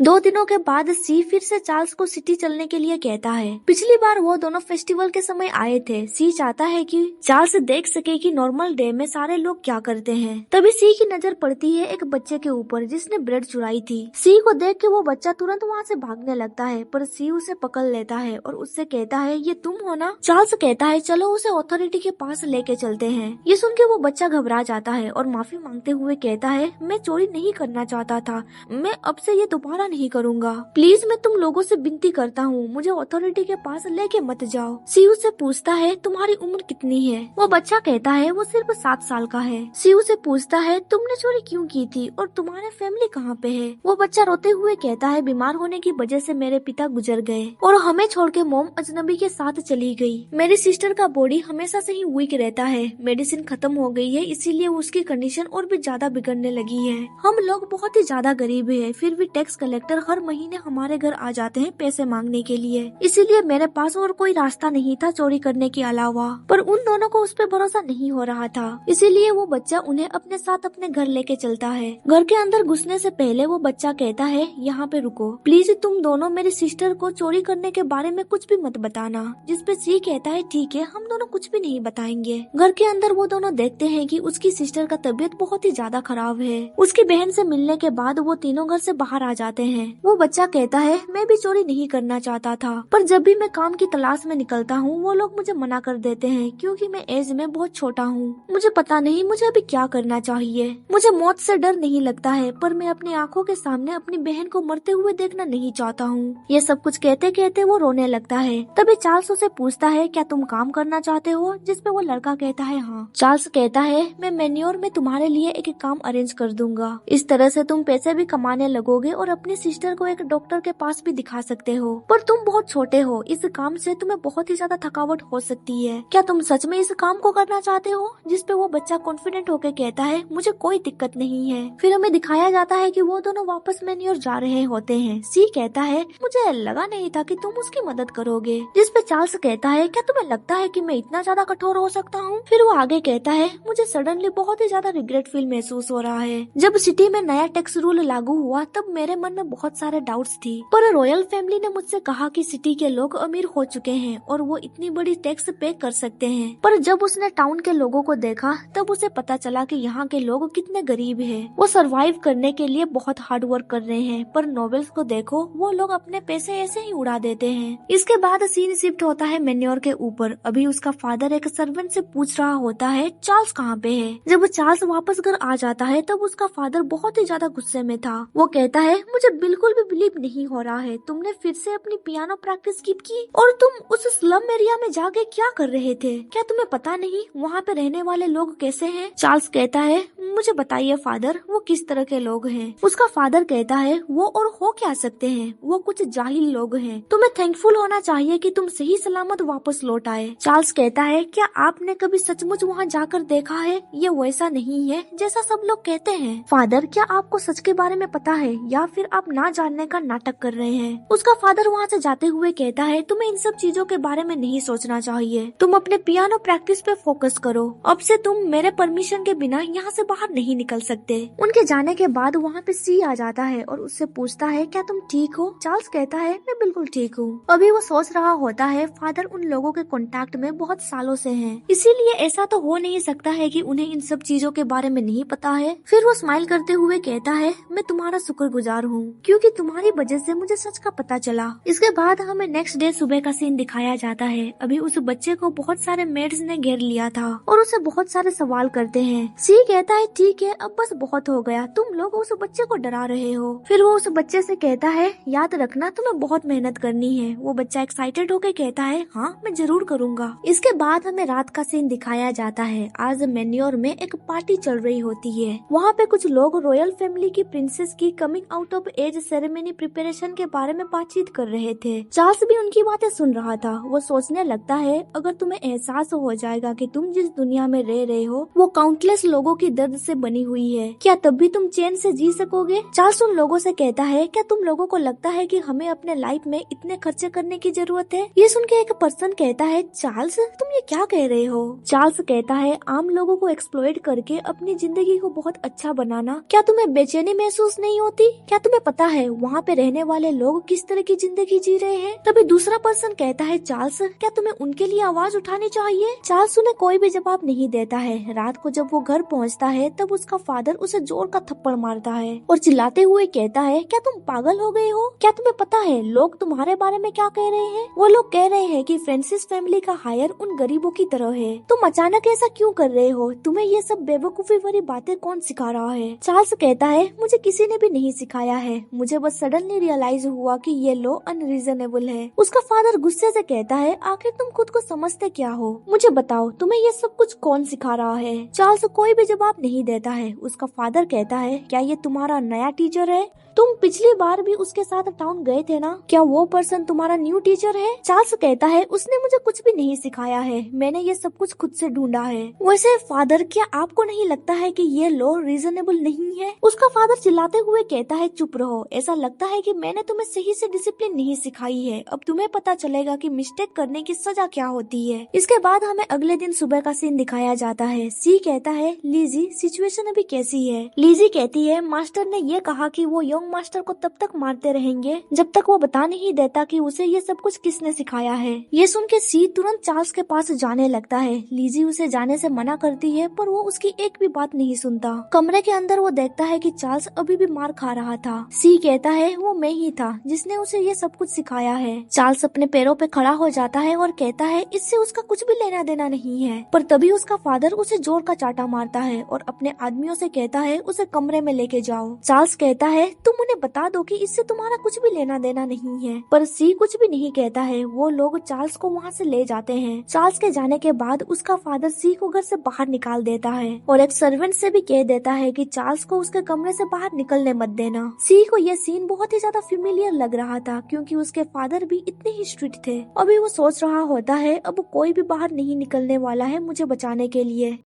2 दिनों के बाद सी फिर से चार्ल्स को सिटी चलने के लिए कहता है। पिछली बार वो दोनों फेस्टिवल के समय आए थे। सी चाहता है कि चार्ल्स देख सके कि नॉर्मल डे में सारे लोग क्या करते हैं। तभी सी की नजर पड़ती है एक बच्चे के ऊपर जिसने ब्रेड चुराई थी। सी को देख के वो बच्चा तुरंत वहाँ से भागने लगता है, पर सी उसे पकड़ लेता है और उससे कहता है ये तुम हो ना। चार्ल्स कहता है चलो उसे अथॉरिटी के पास लेके चलते हैं। ये सुन के वो बच्चा घबरा जाता है और माफी मांगते हुए कहता है मैं चोरी नहीं करना चाहता था, मैं अब से ये दोबारा नहीं करूँगा। प्लीज मैं तुम लोगों से विनती करता हूँ, मुझे अथॉरिटी के पास लेके मत जाओ। सी उससे पूछता है तुम्हारी उम्र कितनी है। वो बच्चा कहता है वो सिर्फ 7 साल का है। सी उससे पूछता है तुमने चोरी क्यों की थी और तुम्हारे फैमिली कहाँ पे है। वो बच्चा रोते हुए कहता है बीमार होने की वजह से मेरे पिता गुजर गए और हमें छोड़ के मोम अजनबी के साथ चली गई। मेरी सिस्टर का बॉडी हमेशा से ही वीक रहता है, मेडिसिन खत्म हो गई है, इसीलिए उसकी कंडीशन और भी ज्यादा बिगड़ने लगी है। हम लोग बहुत ही ज्यादा गरीब है, फिर भी टैक्स कलेक्टर हर महीने हमारे घर आ जाते हैं पैसे मांगने के लिए, इसीलिए मेरे पास और कोई रास्ता नहीं था चोरी करने के अलावा। पर उन दोनों को उस पर भरोसा नहीं हो रहा था, इसीलिए वो बच्चा उन्हें अपने साथ अपने घर लेके चलता है। घर के अंदर घुसने से पहले वो बच्चा कहता है यहाँ पे रुको, प्लीज तुम दोनों मेरी सिस्टर को चोरी करने के बारे में कुछ भी मत बताना। जिसपे सी कहता है ठीक है, हम दोनों कुछ भी नहीं बताएंगे। घर के अंदर वो दोनों देखते हैं कि उसकी सिस्टर का तबीयत बहुत ही ज्यादा खराब है। उसकी बहन से मिलने के बाद वो तीनों घर से बाहर आ जाते हैं। वो बच्चा कहता है मैं भी चोरी नहीं करना चाहता था, पर जब भी मैं काम की तलाश में निकलता हूँ वो लोग मुझे मना कर देते हैं क्योंकि मैं एज में बहुत छोटा हूँ। मुझे पता नहीं मुझे अभी क्या करना चाहिए। मुझे मौत से डर नहीं लगता है, पर मैं अपनी आंखों के सामने अपनी बहन को मरते हुए देखना नहीं चाहता हूँ। ये सब कुछ कहते कहते वो रोने लगता है। तभी चार्ल्स उसे पूछता है क्या तुम काम करना चाहते हो, जिसपे वो लड़का कहता है हाँ। चार्ल्स कहता है मैं मैन्योर में तुम्हारे लिए एक काम अरेंज कर दूंगा, इस तरह से तुम पैसे भी कमाने लगोगे और अपनी सिस्टर को एक डॉक्टर के पास भी दिखा सकते हो। पर तुम बहुत छोटे हो, इस काम से तुम्हें बहुत ही ज्यादा थकावट हो सकती है। क्या तुम सच में इस काम को करना चाहते हो। जिसपे वो बच्चा कॉन्फिडेंट होकर कहता है मुझे कोई दिक्कत नहीं है। फिर हमें दिखाया जाता है कि वो दोनों वापस मैन्योर जा रहे होते हैं। सी कहता है मुझे लगा नहीं था कि तुम उसकी मदद करोगे। जिसपे चार्ल्स कहता है क्या तुम्हें लगता है कि मैं इतना ज्यादा कठोर हो सकता हूँ। फिर वो आगे कहता है मुझे सडनली बहुत ही ज्यादा रिग्रेट फील महसूस हो रहा है। जब सिटी में नया टैक्स रूल लागू हुआ तब मेरे मन में बहुत सारे डाउट्स थी, पर रॉयल फैमिली ने मुझसे कहा कि सिटी के लोग अमीर हो चुके हैं और वो इतनी बड़ी टैक्स पे कर सकते हैं। पर जब उसने टाउन के लोगों को देखा तब उसे पता चला कि यहाँ के लोग कितने गरीब हैं। वो सरवाइव करने के लिए बहुत हार्ड वर्क कर रहे हैं, पर नॉवेल्स को देखो वो लोग अपने पैसे ऐसे ही उड़ा देते हैं। इसके बाद सीन शिफ्ट होता है मैन्योर के ऊपर। अभी उसका फादर एक सर्वेंट से पूछ रहा होता है चार्ल्स कहाँ पे है। जब चार्ल्स वापस घर आ जाता है तब उसका फादर बहुत ही ज्यादा गुस्से में था। वो कहता है मुझे बिल्कुल भी बिलीव नहीं हो रहा है, तुमने फिर से अपनी पियानो प्रैक्टिस स्किप की और तुम उस स्लम एरिया में जाके क्या कर रहे थे। क्या तुम्हें पता नहीं वहाँ पे रहने वाले लोग कैसे हैं। चार्ल्स कहता है मुझे बताइए फादर वो किस तरह के लोग हैं। उसका फादर कहता है वो और हो क्या सकते हैं, वो कुछ जाहिल लोग हैं। तुम्हें थैंकफुल होना चाहिए कि तुम सही सलामत वापस लौट आए। चार्ल्स कहता है क्या आपने कभी सचमुच वहाँ जाकर देखा है, ये वैसा नहीं है जैसा सब लोग कहते हैं। फादर क्या आपको सच के बारे में पता है या फिर आप ना जानने का नाटक कर रहे हैं। उसका फादर वहाँ से जाते हुए कहता है तुम्हें इन सब चीजों के बारे में नहीं सोचना चाहिए, तुम अपने पियानो प्रैक्टिस पे फोकस करो। अब से तुम मेरे परमिशन के बिना यहाँ से बाहर नहीं निकल सकते। उनके जाने के बाद वहाँ पे सी आ जाता है और उससे पूछता है क्या तुम ठीक हो। चार्ल्स कहता है मैं बिल्कुल ठीक हूँ। अभी वो सोच रहा होता है फादर उन लोगों के कांटेक्ट में बहुत सालों से हैं, इसीलिए ऐसा तो हो नहीं सकता है कि उन्हें इन सब चीजों के बारे में नहीं पता है। फिर वो स्माइल करते हुए कहता है मैं तुम्हारा शुक्रगुजार हूँ क्योंकि तुम्हारी वजह से मुझे सच का पता चला। इसके बाद हमें नेक्स्ट डे सुबह का सीन दिखाया जाता है। अभी उस बच्चे को बहुत सारे मेड्स ने घेर लिया था और उसे बहुत सारे सवाल करते हैं। सी कहता है ठीक है अब बस बहुत हो गया, तुम लोग उस बच्चे को डरा रहे हो। फिर वो उस बच्चे से कहता है याद रखना तुम्हें बहुत मेहनत करनी है। वो बच्चा एक्साइटेड होकर कहता है हाँ मैं जरूर करूँगा। इसके बाद हमें रात का सीन दिखाया जाता है। आज मैन्योर में एक पार्टी चल रही होती है। वहाँ पे कुछ लोग रॉयल फैमिली की प्रिंसेस की coming out of age ceremony preparation के बारे में बातचीत कर रहे थे। चार्ल्स भी उनकी बातें सुन रहा था। वो सोचने लगता है अगर तुम्हें एहसास हो जाएगा कि तुम जिस दुनिया में रह रहे हो वो काउंटलेस लोगों की दर्द से बनी हुई है, क्या तब भी तुम चैन से जी सकोगे। चार्ल्स उन लोगों से कहता है क्या तुम लोगों को लगता है कि हमें अपने लाइफ में इतने खर्चे करने की जरूरत है। ये सुन के एक पर्सन कहता है चार्ल्स तुम ये क्या कह रहे हो। चार्ल्स कहता है आम लोगों को एक्सप्लॉइट करके अपनी जिंदगी को बहुत अच्छा बनाना क्या तुम्हें बेचैनी महसूस नहीं होती। क्या तुम्हें पता है वहाँ पे रहने वाले लोग किस तरह की जिंदगी जी रहे हैं। तभी दूसरा पर्सन कहता है, चार्ल्स क्या तुम्हें उनके लिए आवाज उठानी चाहिए? चार्ल्स उन्हें कोई भी जवाब नहीं देता है। रात को जब वो घर पहुँचता है तब उसका फादर उसे जोर का थप्पड़ मारता है और चिल्लाते हुए कहता है, क्या तुम पागल हो गए हो? क्या तुम्हें पता है लोग तुम्हारे बारे में क्या कह रहे हैं? वो लोग कह रहे हैं कि फ्रांसिस फैमिली का हायर उन गरीबों की तरह है। तुम अचानक ऐसा क्यों कर रहे हो? तुम्हें ये सब बेवकूफी वाली बातें कौन सिखा रहा है? चार्ल्स कहता है, मुझे किसी ने भी नहीं सिखाया है, मुझे बस सडनली रियलाइज हुआ कि ये लॉ अनरीजनेबल है। उसका फादर गुस्से से कहता है, आखिर तुम खुद को समझते क्या हो? मुझे बताओ तुम्हें ये सब कुछ कौन सिखा रहा है? चार्ल्स कोई भी जवाब नहीं देता है। उसका फादर कहता है, क्या ये तुम्हारा नया टीचर है? तुम पिछली बार भी उसके साथ टाउन गए थे ना? क्या वो पर्सन तुम्हारा न्यू टीचर है? चार्ल्स कहता है, उसने मुझे कुछ भी नहीं सिखाया है, मैंने ये सब कुछ खुद से ढूंढा है। वैसे फादर क्या आपको नहीं लगता है कि ये लॉ रीजनेबल नहीं है? उसका फादर चिल्लाते हुए कहता है, चुप रहो, ऐसा लगता है कि मैंने तुम्हें सही से डिसिप्लिन नहीं सिखाई है। अब तुम्हें पता चलेगा कि मिस्टेक करने की सजा क्या होती है। इसके बाद हमें अगले दिन सुबह का सीन दिखाया जाता है। सी कहता है, लीजी सिचुएशन अभी कैसी है? लीजी कहती है, मास्टर ने ये कहा कि वो यंग मास्टर को तब तक मारते रहेंगे जब तक वो बता नहीं देता कि उसे ये सब कुछ किसने सिखाया है। ये सुन के सी तुरंत चार्ल्स के पास जाने लगता है। लीजी उसे जाने से मना करती है पर वो उसकी एक भी बात नहीं सुनता। कमरे के अंदर वो देखता है कि चार्ल्स अभी भी मार खा रहा था। सी कहता है, वो मैं ही था जिसने उसे ये सब कुछ सिखाया है। चार्ल्स अपने पैरों पे खड़ा हो जाता है और कहता है, इससे उसका कुछ भी लेना देना नहीं है। पर तभी उसका फादर उसे जोर का चाटा मारता है और अपने आदमियों से कहता है, उसे कमरे में लेके जाओ। चार्ल्स कहता है, तुम उन्हें बता दो कि इससे तुम्हारा कुछ भी लेना देना नहीं है। पर सी कुछ भी नहीं कहता है। वो लोग चार्ल्स को वहाँ से ले जाते हैं। चार्ल्स के जाने के बाद उसका फादर सी को घर से बाहर निकाल देता है और एक सर्वेंट से भी कह देता है कि चार्ल्स को उसके कमरे से बाहर निकलने मत देना। सी को यह सीन बहुत ही ज्यादा फेमिलियर लग रहा था क्योंकि उसके फादर भी इतने ही स्ट्रिक्ट थे। अभी वो सोच रहा होता है, अब कोई भी बाहर नहीं निकलने वाला है मुझे बचाने के लिए।